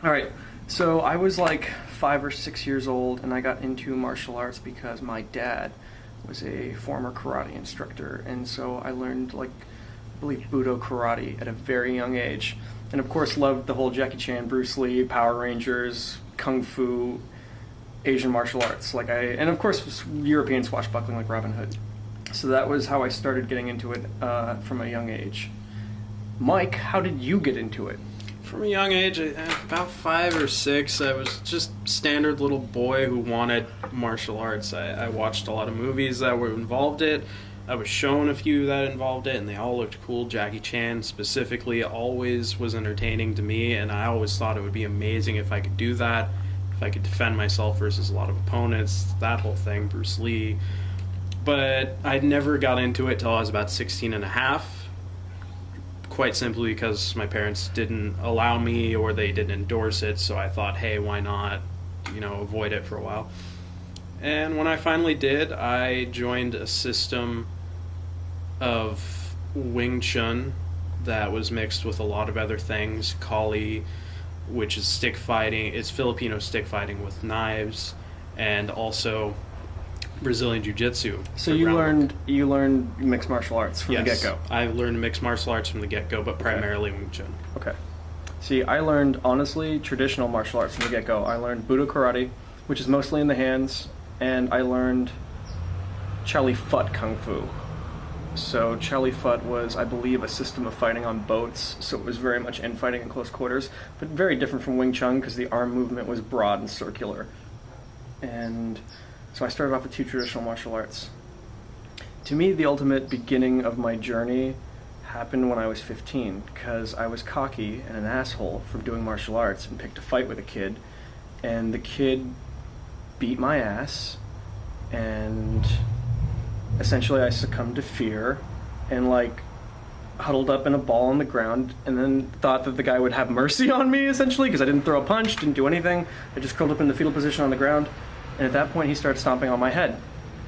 All right. So I was like 5 or 6 years old, and I got into martial arts because my dad was a former karate instructor, and so I learned like I believe Budo karate at a very young age, and of course loved the whole Jackie Chan, Bruce Lee, Power Rangers, Kung Fu, Asian martial arts. And of course European swashbuckling like Robin Hood. So that was how I started getting into it from a young age. Mike, how did you get into it? From a young age, about 5 or 6, I was just standard little boy who wanted martial arts. I watched a lot of movies that were involved it. I was shown a few that involved it, and they all looked cool. Jackie Chan specifically always was entertaining to me, and I always thought it would be amazing if I could do that, if I could defend myself versus a lot of opponents, that whole thing, Bruce Lee. But I never got into it till I was about 16 and a half. Quite simply because my parents didn't allow me or they didn't endorse it, so I thought, hey, why not, avoid it for a while. And when I finally did, I joined a system of Wing Chun that was mixed with a lot of other things. Kali, which is stick fighting, it's Filipino stick fighting with knives, and also Brazilian Jiu-Jitsu. So you learned mixed martial arts from the get-go? I learned mixed martial arts from the get-go, but primarily Wing Chun. Okay. See, I learned, honestly, traditional martial arts from the get-go. I learned Budo karate, which is mostly in the hands, and I learned Chow Li Fut Kung Fu. So Chow Li Fut was, I believe, a system of fighting on boats, so it was very much infighting in close quarters, but very different from Wing Chun because the arm movement was broad and circular. And so I started off with 2 traditional martial arts. To me, the ultimate beginning of my journey happened when I was 15, because I was cocky and an asshole from doing martial arts and picked a fight with a kid, and the kid beat my ass, and essentially I succumbed to fear and huddled up in a ball on the ground, and then thought that the guy would have mercy on me, essentially, because I didn't throw a punch, didn't do anything. I just curled up in the fetal position on the ground. And at that point, he started stomping on my head.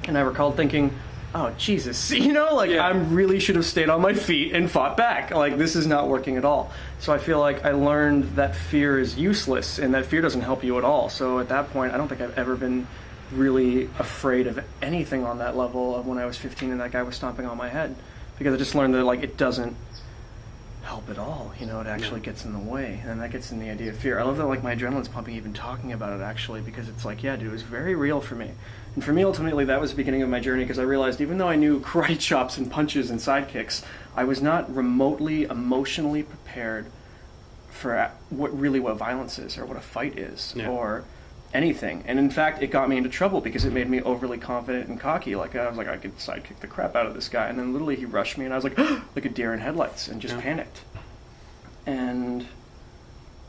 And I recalled thinking, oh, Jesus, I really should have stayed on my feet and fought back. This is not working at all. So I feel like I learned that fear is useless and that fear doesn't help you at all. So at that point, I don't think I've ever been really afraid of anything on that level of when I was 15 and that guy was stomping on my head. Because I just learned that, it doesn't help at all. It actually gets in the way, and that gets in the idea of fear. I love that my adrenaline's pumping even talking about it, actually, because it's dude, it was very real for me. And for me, ultimately, that was the beginning of my journey, because I realized even though I knew karate chops and punches and side kicks, I was not remotely emotionally prepared for what violence is, or what a fight is, or anything. And in fact, it got me into trouble because it made me overly confident and cocky. I was I could sidekick the crap out of this guy, and then literally he rushed me, and I was like a deer in headlights, and just panicked. And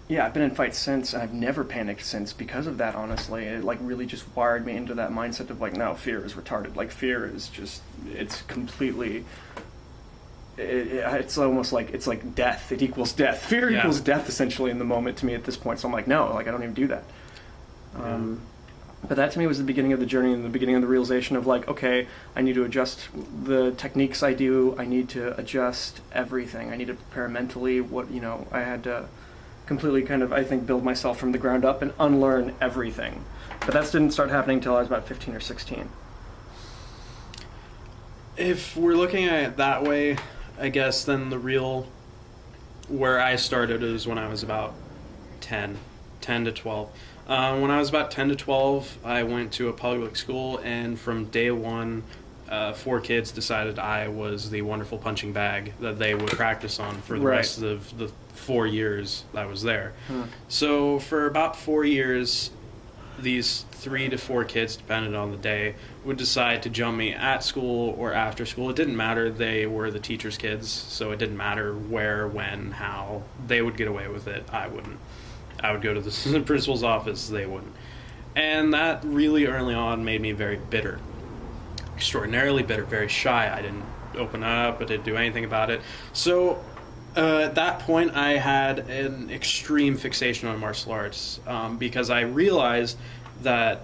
yeah, I've been in fights since, and I've never panicked since because of that, honestly. It really just wired me into that mindset of no, fear is retarded. Fear is just, it's completely, it's almost it's like death. It equals death. Fear equals death, essentially, in the moment to me at this point. So I'm no, I don't even do that. But that to me was the beginning of the journey and the beginning of the realization of okay, I need to adjust the techniques I do. I need to adjust everything. I need to prepare mentally. I had to completely I think, build myself from the ground up and unlearn everything. But that didn't start happening until I was about 15 or 16. If we're looking at it that way, I guess then where I started is when I was about 10 to 12. When I was about 10 to 12, I went to a public school, and from day one, 4 kids decided I was the wonderful punching bag that they would practice on for the rest of the 4 years I was there. So for about 4 years, these 3 to 4 kids, depending on the day, would decide to jump me at school or after school. It didn't matter. They were the teacher's kids, so it didn't matter where, when, how. They would get away with it. I wouldn't. I would go to the principal's office, they wouldn't. And that really early on made me very bitter. Extraordinarily bitter, very shy. I didn't open up, I didn't do anything about it. So at that point, I had an extreme fixation on martial arts because I realized that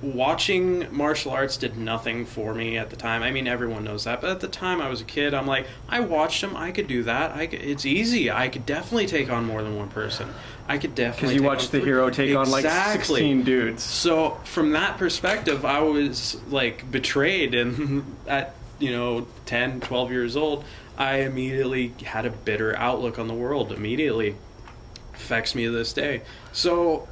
watching martial arts did nothing for me at the time. I mean, everyone knows that, but at the time I was a kid, I'm like, I watched them, I could do that. It's easy. I could definitely take on more than one person. I could definitely Because you watched the hero take on like 16 dudes. So from that perspective, I was like betrayed, and at 10, 12 years old, I immediately had a bitter outlook on the world. Immediately affects me to this day. So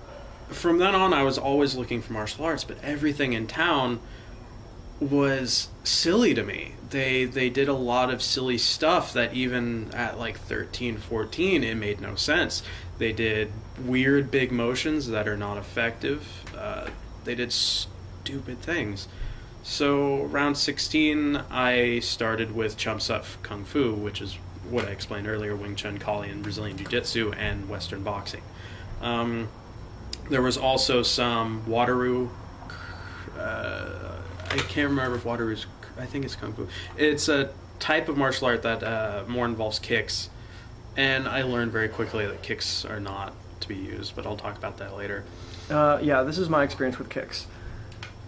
from then on, I was always looking for martial arts, but everything in town was silly to me. They did a lot of silly stuff that even at like 13, 14, it made no sense. They did weird big motions that are not effective. They did stupid things. So around 16, I started with Chum Sup Kung Fu, which is what I explained earlier, Wing Chun, Kali, and Brazilian Jiu-Jitsu, and Western boxing. There was also some Wateroo. I can't remember if Wateroo's. I think it's Kung Fu. It's a type of martial art that more involves kicks, and I learned very quickly that kicks are not to be used. But I'll talk about that later. Yeah, this is my experience with kicks.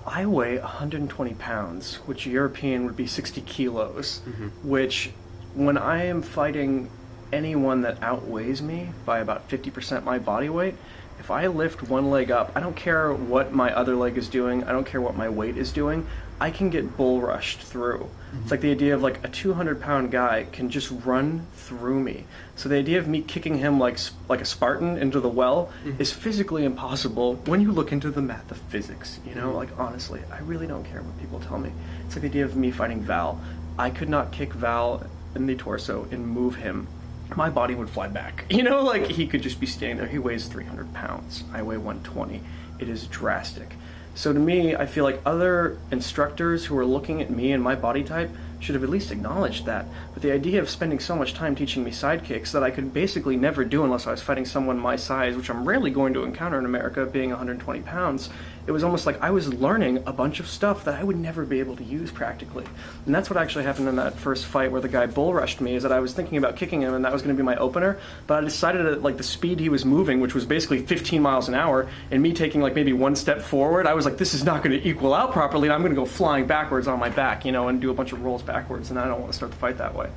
I weigh 120 pounds, which a European would be 60 kilos, which when I am fighting anyone that outweighs me by about 50% my body weight, if I lift one leg up, I don't care what my other leg is doing, I don't care what my weight is doing, I can get bull rushed through. It's like the idea of like a 200-pound guy can just run through me. So the idea of me kicking him like a Spartan into the well is physically impossible when you look into the math of physics, like honestly, I really don't care what people tell me. It's like the idea of me fighting Val. I could not kick Val in the torso and move him. My body would fly back. Like he could just be standing there. He weighs 300 pounds. I weigh 120. It is drastic. So to me, I feel like other instructors who are looking at me and my body type should have at least acknowledged that. But the idea of spending so much time teaching me sidekicks that I could basically never do unless I was fighting someone my size, which I'm rarely going to encounter in America, being 120 pounds, it was almost like I was learning a bunch of stuff that I would never be able to use practically. And that's what actually happened in that first fight where the guy bull rushed me, is that I was thinking about kicking him and that was going to be my opener, but I decided that like the speed he was moving, which was basically 15 miles an hour, and me taking like maybe one step forward, I was like, this is not going to equal out properly, and I'm going to go flying backwards on my back, and do a bunch of rolls backwards, and I don't want to start the fight that way.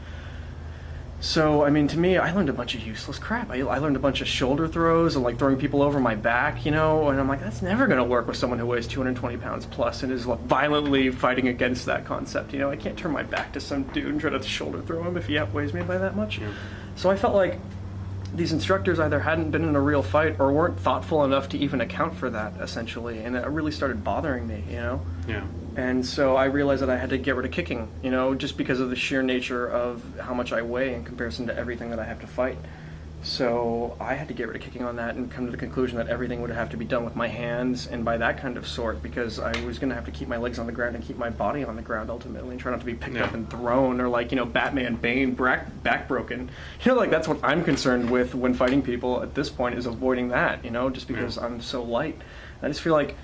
So, I mean, to me, I learned a bunch of useless crap. I learned a bunch of shoulder throws and, like, throwing people over my back, and I'm like, that's never going to work with someone who weighs 220 pounds plus and is like, violently fighting against that concept. I can't turn my back to some dude and try to shoulder throw him if he outweighs me by that much. Yeah. So I felt like these instructors either hadn't been in a real fight or weren't thoughtful enough to even account for that, essentially, and it really started bothering me, Yeah. And so I realized that I had to get rid of kicking, just because of the sheer nature of how much I weigh in comparison to everything that I have to fight. So I had to get rid of kicking on that and come to the conclusion that everything would have to be done with my hands and by that kind of sort, because I was going to have to keep my legs on the ground and keep my body on the ground ultimately, and try not to be picked up and thrown, or like, Batman Bane back broken. Like that's what I'm concerned with when fighting people at this point, is avoiding that, just because I'm so light. I just feel like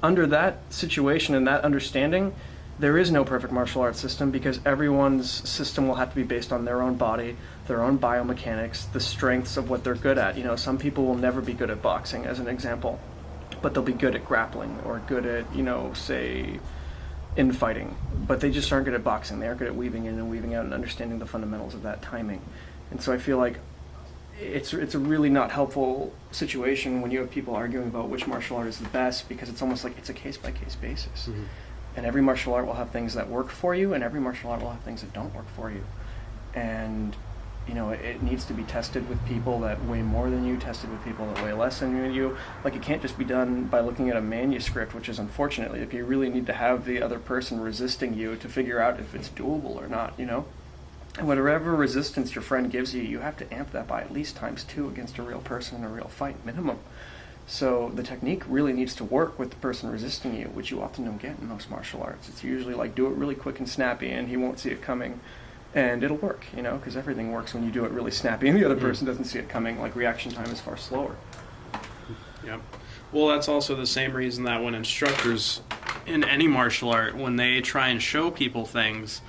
under that situation and that understanding, there is no perfect martial arts system, because everyone's system will have to be based on their own body, their own biomechanics, the strengths of what they're good at. Some people will never be good at boxing, as an example, but they'll be good at grappling or good at, say, infighting. But they just aren't good at boxing. They aren't good at weaving in and weaving out and understanding the fundamentals of that timing. And so I feel like it's a really not helpful situation when you have people arguing about which martial art is the best, because it's almost like it's a case-by-case basis. And every martial art will have things that work for you, and every martial art will have things that don't work for you. And, it needs to be tested with people that weigh more than you, tested with people that weigh less than you. Like, it can't just be done by looking at a manuscript, which is unfortunately, if you really need to have the other person resisting you to figure out if it's doable or not, And whatever resistance your friend gives you, you have to amp that by at least ×2 against a real person in a real fight, minimum. So the technique really needs to work with the person resisting you, which you often don't get in most martial arts. It's usually like, do it really quick and snappy, and he won't see it coming, and it'll work, because everything works when you do it really snappy, and the other person doesn't see it coming. Like, reaction time is far slower. Yep. Well, that's also the same reason that when instructors in any martial art, when they try and show people things,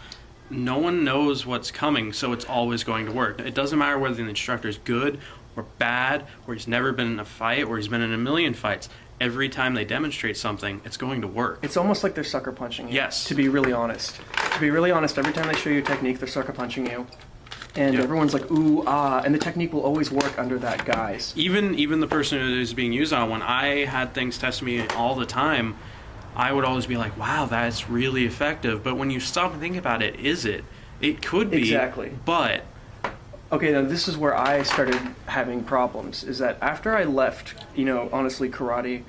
no one knows what's coming, so it's always going to work. It doesn't matter whether the instructor is good or bad, or he's never been in a fight, or he's been in a million fights. every time they demonstrate something, it's going to work. It's almost like they're sucker punching you. Yes. To be really honest. To be really honest, every time they show you a technique, they're sucker punching you. And everyone's like, ooh, ah, and the technique will always work under that guise. Even the person who is being used on, when I had things test me all the time, I would always be like, wow, that's really effective. But when you stop and think about it, is it? It could be. Exactly. But okay, now this is where I started having problems, is that after I left, honestly, karate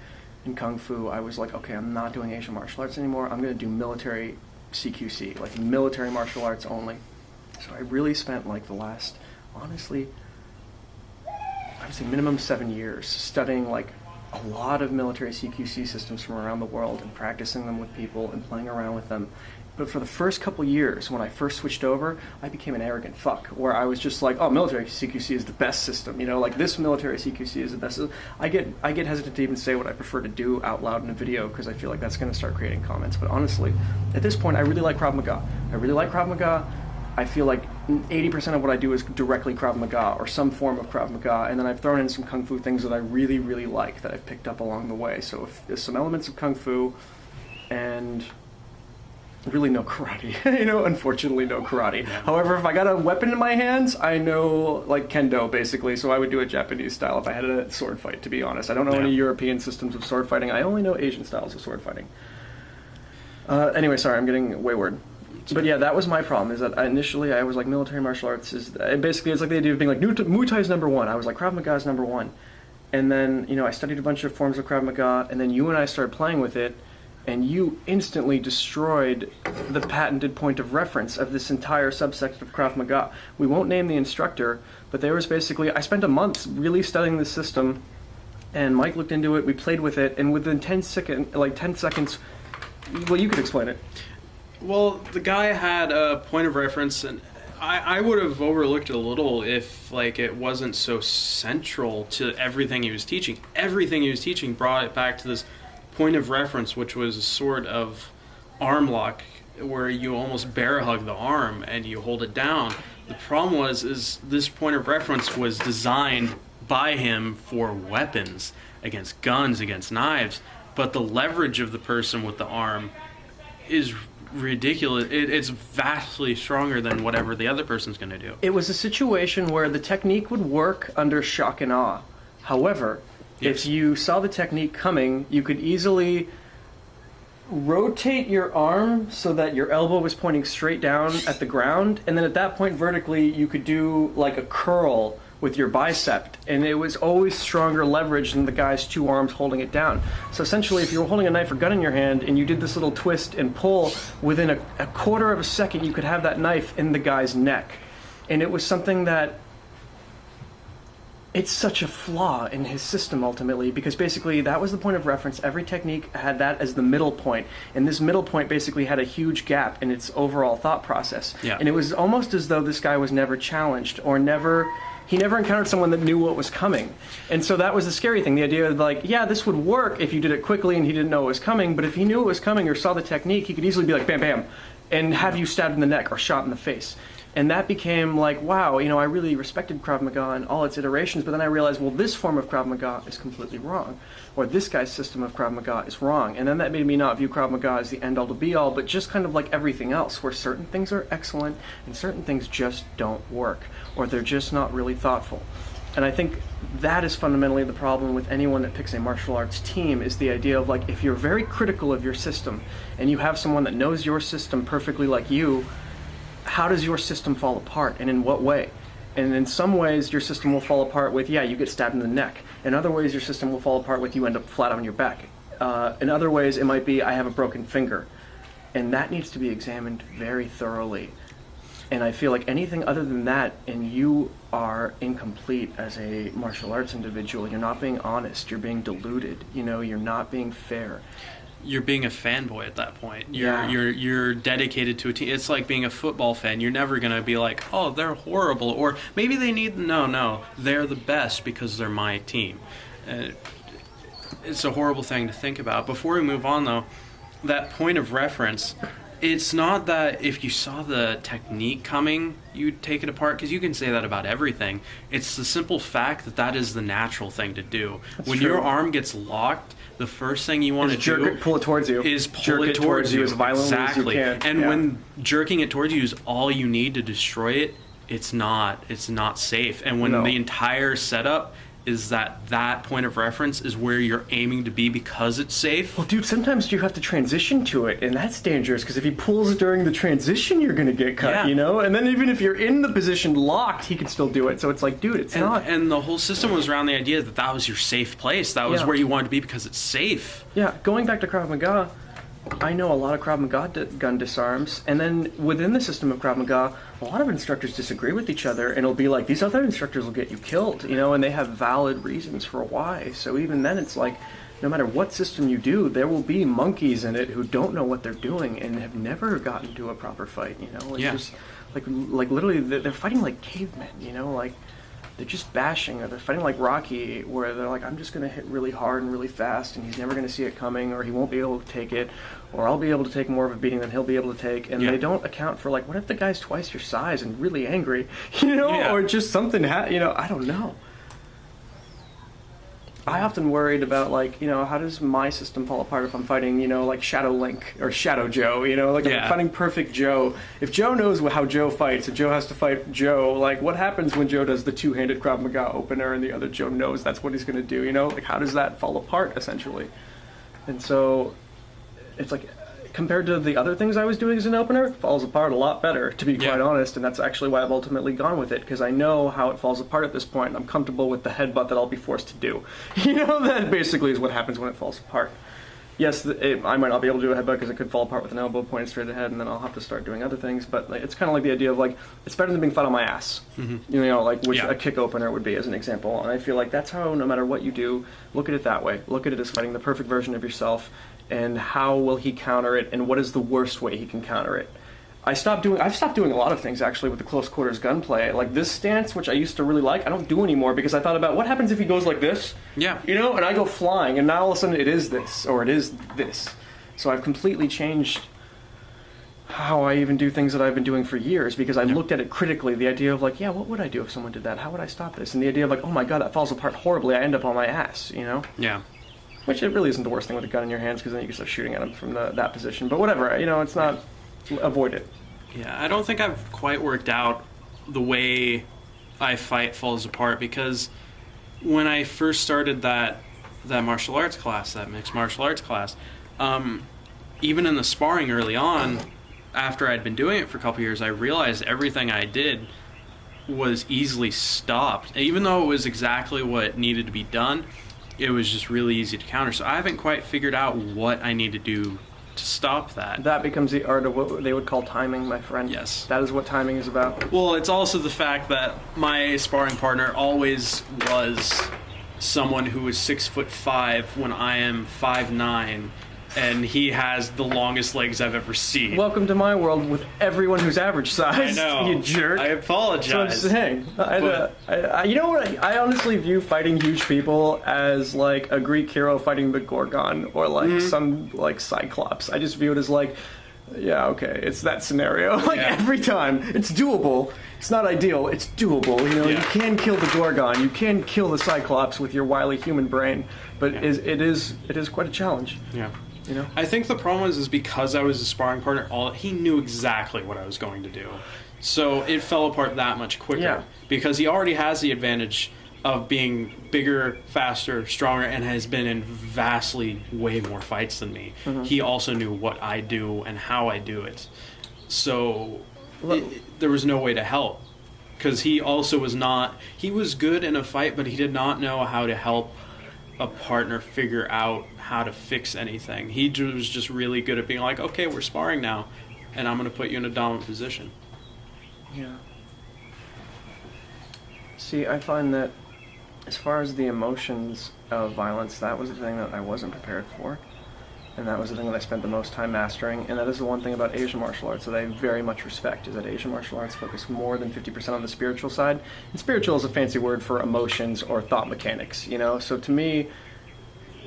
and kung fu, I was like, okay, I'm not doing Asian martial arts anymore. I'm going to do military CQC, like military martial arts only. So I really spent like the last, honestly, I would say minimum 7 years studying like a lot of military CQC systems from around the world and practicing them with people and playing around with them. But for the first couple years, when I first switched over, I became an arrogant fuck, where I was just like, oh, military CQC is the best system, like this military CQC is the best system. I get hesitant to even say what I prefer to do out loud in a video, because I feel like that's going to start creating comments. But honestly, at this point, I really like Krav Maga. I feel like 80% of what I do is directly Krav Maga, or some form of Krav Maga, and then I've thrown in some Kung Fu things that I really, really like, that I've picked up along the way. So if there's some elements of Kung Fu, and really no karate. Unfortunately no karate. Yeah. However, if I got a weapon in my hands, I know like kendo basically, so I would do it Japanese style if I had a sword fight, to be honest. I don't know any European systems of sword fighting. I only know Asian styles of sword fighting. Anyway, sorry, I'm getting wayward. But yeah, that was my problem, is that initially I was like, military martial arts is, basically it's like the idea of being like, Muay Thai is number one. I was like, Krav Maga is number one. And then, I studied a bunch of forms of Krav Maga, and then you and I started playing with it, and you instantly destroyed the patented point of reference of this entire subsect of Krav Maga. We won't name the instructor, but there was basically, I spent a month really studying this system, and Mike looked into it, we played with it, and within 10 seconds, well, you could explain it. Well, the guy had a point of reference, and I would have overlooked it a little if it wasn't so central to everything he was teaching. Everything he was teaching brought it back to this point of reference, which was a sort of arm lock where you almost bear hug the arm and you hold it down. The problem is this point of reference was designed by him for weapons, against guns, against knives, but the leverage of the person with the arm is ridiculous. It's vastly stronger than whatever the other person's going to do. It was a situation where the technique would work under shock and awe. However, if you saw the technique coming, you could easily rotate your arm so that your elbow was pointing straight down at the ground, and then at that point vertically you could do like a curl with your bicep, and it was always stronger leverage than the guy's two arms holding it down. So essentially, if you were holding a knife or gun in your hand and you did this little twist and pull, within a quarter of a second you could have that knife in the guy's neck. And it was something that, it's such a flaw in his system ultimately, because basically that was the point of reference. Every technique had that as the middle point, and this middle point basically had a huge gap in its overall thought process. Yeah. And it was almost as though this guy was never challenged, or he never encountered someone that knew what was coming. And so that was the scary thing, the idea of like, yeah, this would work if you did it quickly and he didn't know it was coming, but if he knew it was coming or saw the technique, he could easily be like, bam, bam, and have you stabbed in the neck or shot in the face. And that became like, wow, I really respected Krav Maga and all its iterations, but then I realized, well, this form of Krav Maga is completely wrong, or this guy's system of Krav Maga is wrong. And then that made me not view Krav Maga as the end-all to be-all, but just kind of like everything else, where certain things are excellent and certain things just don't work, or they're just not really thoughtful. And I think that is fundamentally the problem with anyone that picks a martial arts team, is the idea of like, if you're very critical of your system and you have someone that knows your system perfectly like you, how does your system fall apart, and in what way? And in some ways, your system will fall apart with, yeah, you get stabbed in the neck. In other ways, your system will fall apart with you end up flat on your back. In other ways, it might be, I have a broken finger. And that needs to be examined very thoroughly. And I feel like anything other than that, and you are incomplete as a martial arts individual. You're not being honest. You're being deluded. You're not being fair. You're being a fanboy at that point. You're dedicated to a team. It's like being a football fan. You're never going to be like, oh, they're horrible, or maybe they need, no, they're the best because they're my team. It's a horrible thing to think about. Before we move on, though, that point of reference, It's not that if you saw the technique coming, you'd take it apart, because you can say that about everything. It's the simple fact that that is the natural thing to do. That's when true. your arm gets locked, the first thing you want to jerk do it, pull it towards you. is Jerk pull it towards you as violently exactly. as you can. And Yeah. when jerking it towards you is all you need to destroy it, it's not safe. And when No. the entire setup is that point of reference is where you're aiming to be because it's safe. Well, dude, sometimes you have to transition to it, and that's dangerous, because if he pulls during the transition, you're going to get cut, Yeah. you know? And then even if you're in the position locked, he can still do it. So it's like, dude, it's not. And the whole system was around the idea that that was your safe place. That was Yeah. where you wanted to be because it's safe. Yeah, going back to Krav Maga, I know a lot of Krav Maga gun disarms, and then within the system of Krav Maga, a lot of instructors disagree with each other, and it'll be like, these other instructors will get you killed, you know, and they have valid reasons for why. So even then, it's like, no matter what system you do, there will be monkeys in it who don't know what they're doing and have never gotten to a proper fight, you know? It's Yeah. just, like literally, they're fighting like cavemen, you know, like, they're just bashing, or they're fighting like Rocky, where they're like, I'm just going to hit really hard and really fast, and he's never going to see it coming, or he won't be able to take it, or I'll be able to take more of a beating than he'll be able to take, and Yeah. they don't account for, like, what if the guy's twice your size and really angry, you know, Yeah. or just something, you know, I don't know. I often worried about, like, you know, how does my system fall apart if I'm fighting, you know, like Shadow Link or Shadow Joe, you know, like if Yeah. I'm fighting Perfect Joe. If Joe knows how Joe fights, and Joe has to fight Joe, like, what happens when Joe does the two-handed Krav Maga opener and the other Joe knows that's what he's going to do, you know? Like, how does that fall apart, essentially? And so, it's like, compared to the other things I was doing as an opener, it falls apart a lot better, to be Yeah. quite honest, and that's actually why I've ultimately gone with it, because I know how it falls apart at this point, and I'm comfortable with the headbutt that I'll be forced to do. You know, that basically is what happens when it falls apart. Yes, I might not be able to do a headbutt because it could fall apart with an elbow pointed straight ahead, and then I'll have to start doing other things, but like, it's kind of like the idea of, like, it's better than being fought on my ass. You know, like, which Yeah. a kick opener would be, as an example, and I feel like that's how, no matter what you do, look at it that way. Look at it as fighting the perfect version of yourself, and how will he counter it, and what is the worst way he can counter it. I've stopped doing a lot of things, actually, with the close quarters gunplay. Like this stance, which I used to really like, I don't do anymore because I thought about what happens if he goes like this, Yeah. you know, and I go flying, and now all of a sudden it is this, or it is this. So I've completely changed how I even do things that I've been doing for years, because I looked at it critically, the idea of, like, yeah, what would I do if someone did that? How would I stop this? And the idea of, like, oh my god, that falls apart horribly, I end up on my ass, you know? Yeah. Which it really isn't the worst thing with a gun in your hands, because then you can start shooting at them from that position. But whatever, you know, it's not, avoid it. Yeah, I don't think I've quite worked out the way I fight falls apart, because when I first started that martial arts class, that mixed martial arts class, even in the sparring early on, after I'd been doing it for a couple years, I realized everything I did was easily stopped. Even though it was exactly what needed to be done, it was just really easy to counter. So I haven't quite figured out what I need to do to stop that. That becomes the art of what they would call timing, my friend. Yes. That is what timing is about. Well, it's also the fact that my sparring partner always was someone who was 6'5" when I am 5'9", and he has the longest legs I've ever seen. Welcome to my world with everyone who's average size. I know. You jerk. I apologize. So I'm saying, you know what? I honestly view fighting huge people as like a Greek hero fighting the Gorgon, or like some like Cyclops. I just view it as like, yeah, okay, it's that scenario. Like every time, it's doable. It's not ideal. It's doable. You know, you can kill the Gorgon, you can kill the Cyclops with your wily human brain, but it is quite a challenge. Yeah. You know? I think the problem is because I was a sparring partner, he knew exactly what I was going to do. So it fell apart that much quicker. Yeah. Because he already has the advantage of being bigger, faster, stronger, and has been in vastly way more fights than me. He also knew what I do and how I do it. So there was no way to help. Because he also was not... He was good in a fight, but he did not know how to help a partner figure out how to fix anything. He was just really good at being like, okay, we're sparring now, and I'm going to put you in a dominant position. Yeah. See, I find that as far as the emotions of violence, that was the thing that I wasn't prepared for. And that was the thing that I spent the most time mastering. And that is the one thing about Asian martial arts that I very much respect, is that Asian martial arts focus more than 50% on the spiritual side. And spiritual is a fancy word for emotions or thought mechanics, you know? So to me,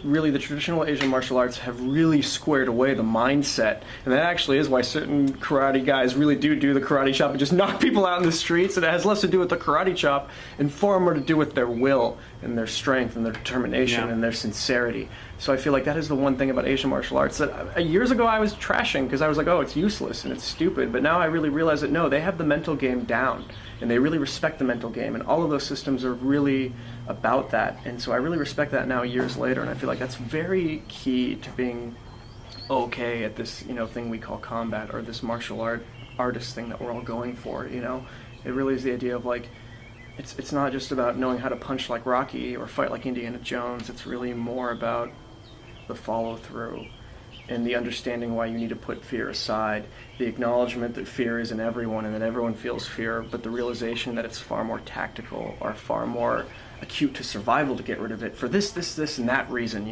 really the traditional Asian martial arts have really squared away the mindset, and that actually is why certain karate guys really do the karate chop and just knock people out in the streets. And it has less to do with the karate chop and far more to do with their will and their strength and their determination and their sincerity. So I feel like that is the one thing about Asian martial arts that years ago I was trashing because I was like, oh, it's useless and it's stupid. But now I really realize that no, they have the mental game down, and they really respect the mental game, and all of those systems are really about that. And so I really respect that now years later, and I feel like that's very key to being okay at this, thing we call combat, or this martial artist thing that we're all going for. It really is the idea of like, it's not just about knowing how to punch like Rocky or fight like Indiana Jones. It's really more about the follow through and the understanding why you need to put fear aside, the acknowledgement that fear is in everyone and that everyone feels fear, but the realization that it's far more tactical or far more acute to survival to get rid of it for this, and that reason,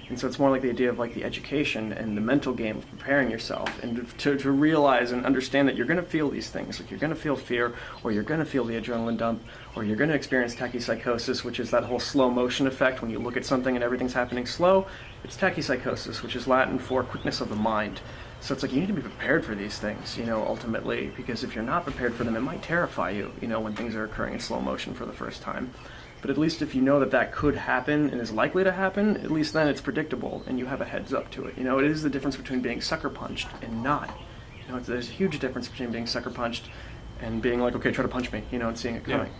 And so it's more like the idea of like the education and the mental game of preparing yourself, and to realize and understand that you're going to feel these things. Like you're going to feel fear, or you're going to feel the adrenaline dump, or you're going to experience tachypsychosis, which is that whole slow motion effect when you look at something and everything's happening slow. It's tachypsychosis, which is Latin for quickness of the mind. So it's like you need to be prepared for these things, ultimately, because if you're not prepared for them, it might terrify you, when things are occurring in slow motion for the first time. But at least if you know that that could happen and is likely to happen, at least then it's predictable and you have a heads up to it. It is the difference between being sucker punched and not. There's a huge difference between being sucker punched and being like, okay, try to punch me, and seeing it coming.